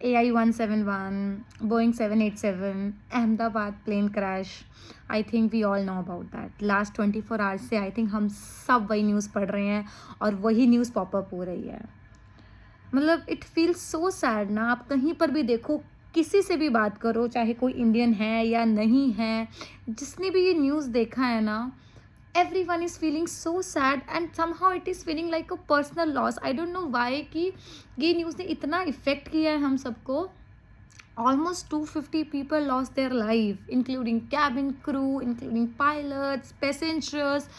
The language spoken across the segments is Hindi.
AI-171, Boeing 787, Ahmedabad plane crash. I think we all know about that. Last 24 hours से आई थिंक हम सब वही न्यूज़ पढ़ रहे हैं और वही न्यूज़ पॉपअप हो रही है। मतलब इट फील्स सो सैड ना। आप कहीं पर भी देखो, किसी से भी बात करो, चाहे कोई इंडियन है या नहीं है, जिसने भी ये न्यूज़ देखा है ना, everyone is feeling so sad and somehow it is feeling like a personal loss. I don't know why कि ये न्यूज़ ने इतना इफ़ेक्ट किया है हम सबको। Almost 250 people lost their life, including cabin crew, including pilots, passengers,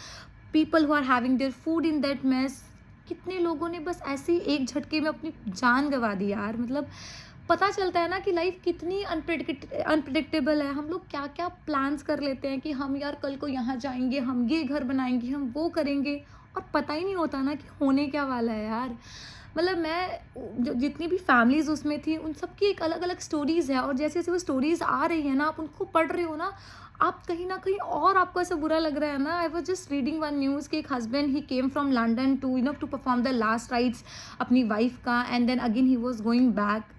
people who are having their food in that mess. कितने लोगों ने बस ऐसे ही एक झटके में अपनी जान गंवा दी यार। मतलब पता चलता है ना कि लाइफ कितनी अनप्रिडिक्टेबल है। हम लोग क्या क्या प्लान्स कर लेते हैं कि हम यार कल को यहाँ जाएंगे, हम ये घर बनाएंगे, हम वो करेंगे, और पता ही नहीं होता ना कि होने क्या वाला है यार। मतलब मैं जो जितनी भी फैमिलीज़ उसमें थी, उन सब की एक अलग अलग स्टोरीज़ है, और जैसे जैसे वो स्टोरीज़ आ रही है ना, आप उनको पढ़ रहे हो ना, आप कहीं ना कहीं और आपको ऐसा बुरा लग रहा है ना। I was just reading one news कि एक हस्बैंड ही came from London to to perform the last rites अपनी वाइफ का, and then again he was going back,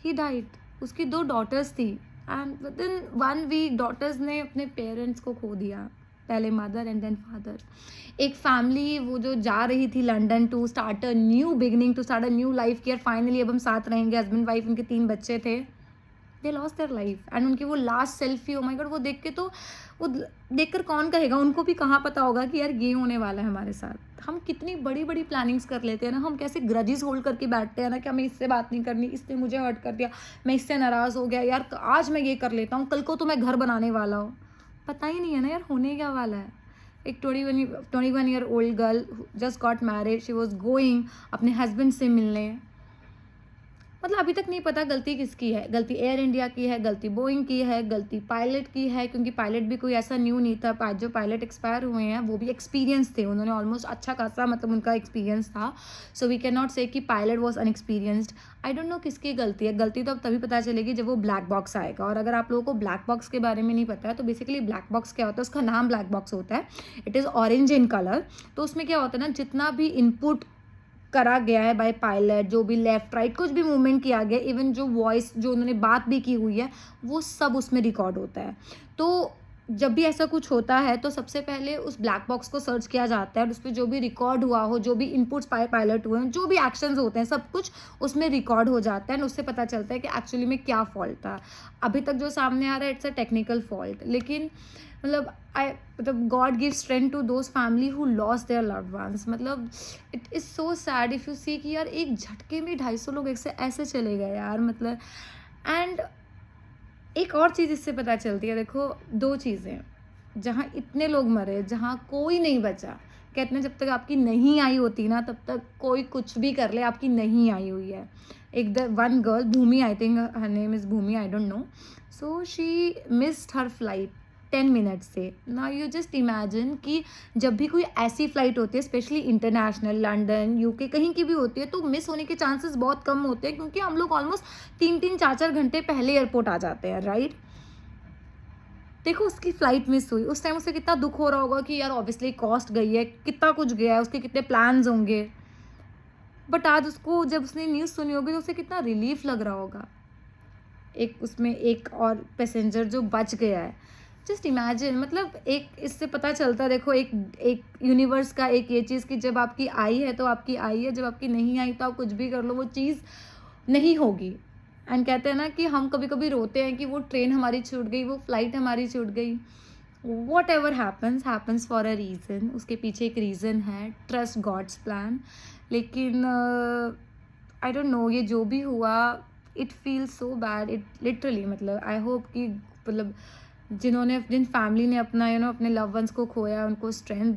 he died. उसकी 2 डॉटर्स थी, and within 1 week daughters ने अपने पेरेंट्स को खो दिया, पहले मदर एंड देन फादर। एक फैमिली वो जो जा रही थी London to start a new beginning, to start a new life, care finally अब हम साथ रहेंगे, हस्बैंड वाइफ, उनके 3 बच्चे थे, they lost their life. And उनकी वो last selfie, oh my God, वो देख के तो, वो देखकर कौन कहेगा, उनको भी कहाँ पता होगा कि यार ये होने वाला है हमारे साथ। हम कितनी बड़ी बड़ी प्लानिंग्स कर लेते हैं ना, हम कैसे ग्रजेस होल्ड करके बैठते हैं ना कि हमें इससे बात नहीं करनी, इसने मुझे हर्ट कर दिया, मैं इससे नाराज़ हो गया यार, आज मैं ये कर लेता हूँ, कल को तो मैं घर बनाने वाला हूँ। पता ही नहीं है ना यार होने क्या वाला है। एक 21 year old girl just got married, she was going अपने हस्बैंड से मिलने। मतलब अभी तक नहीं पता गलती किसकी है। गलती एयर इंडिया की है, गलती बोइंग की है, गलती पायलट की है, क्योंकि पायलट भी कोई ऐसा न्यू नहीं था। जो पायलट एक्सपायर हुए हैं वो भी एक्सपीरियंस थे, उन्होंने ऑलमोस्ट अच्छा खासा मतलब उनका एक्सपीरियंस था। सो वी कैन नॉट से कि pilot was inexperienced. I don't no किसकी गलती है। गलती तो अब तभी पता चलेगी जब वो ब्लैक बॉक्स आएगा। और अगर आप लोगों को ब्लैक बॉक्स के बारे में नहीं पता है तो बेसिकली ब्लैक बॉक्स क्या होता है, उसका नाम ब्लैक बॉक्स होता है। It is orange in colour. तो उसमें क्या होता है ना, जितना भी इनपुट करा गया है बाय पायलट, जो भी लेफ्ट राइट कुछ भी मूवमेंट किया गया, इवन जो वॉइस जो उन्होंने बात भी की हुई है, वो सब उसमें रिकॉर्ड होता है। तो जब भी ऐसा कुछ होता है तो सबसे पहले उस ब्लैक बॉक्स को सर्च किया जाता है, और उस पर जो भी रिकॉर्ड हुआ हो, जो भी इनपुट्स पायलट हुए हैं, जो भी एक्शंस होते हैं, सब कुछ उसमें रिकॉर्ड हो जाता है, और उससे पता चलता है कि एक्चुअली में क्या फॉल्ट था। अभी तक जो सामने आ रहा है इट्स अ टेक्निकल फॉल्ट, लेकिन मतलब God give strength to those family who lost their loved ones. मतलब it is so sad if you see कि यार एक झटके में 250 लोग ऐसे चले गए यार। मतलब एंड एक और चीज़ इससे पता चलती है, देखो 2 चीज़ें, जहाँ इतने लोग मरे, जहाँ कोई नहीं बचा। कहते हैं जब तक आपकी नहीं आई होती ना, तब तक कोई कुछ भी कर ले, आपकी नहीं आई हुई है। एक one girl Bhoomi, I think her name is Bhoomi, I don't know, so she missed her flight 10 minutes से। नाउ यू जस्ट इमेजिन कि जब भी कोई ऐसी फ्लाइट होती है, स्पेशली इंटरनेशनल, लंदन, यूके, कहीं की भी होती है, तो मिस होने के चांसेस बहुत कम होते हैं, क्योंकि हम लोग ऑलमोस्ट 3-3, 4-4 घंटे पहले एयरपोर्ट आ जाते हैं, राइट। देखो उसकी फ्लाइट मिस हुई, उस टाइम उसे कितना दुख हो रहा होगा कि यार ऑब्वियसली कॉस्ट गई है, कितना कुछ गया है, उसके कितने प्लान्स होंगे। बट आज उसको जब उसने न्यूज़ सुनी होगी तो उसे कितना रिलीफ लग रहा होगा। एक उसमें एक और पैसेंजर जो बच गया है, जस्ट इमेजिन। मतलब एक इससे पता चलता है, देखो एक एक यूनिवर्स का एक ये चीज़ कि जब आपकी आई है तो आपकी आई है, जब आपकी नहीं आई तो आप कुछ भी कर लो, वो चीज़ नहीं होगी। एंड कहते हैं ना कि हम कभी कभी रोते हैं कि वो ट्रेन हमारी छूट गई, वो फ्लाइट हमारी छूट गई। What ever happens for a reason, उसके पीछे एक रीज़न है, ट्रस्ट गॉड्स प्लान। लेकिन आई डोंट नो, ये जो भी हुआ, it feels so bad, it literally. मतलब आई होप कि मतलब जिन फैमिली ने अपना अपने लव वंस को खोया, उनको स्ट्रेंथ दो।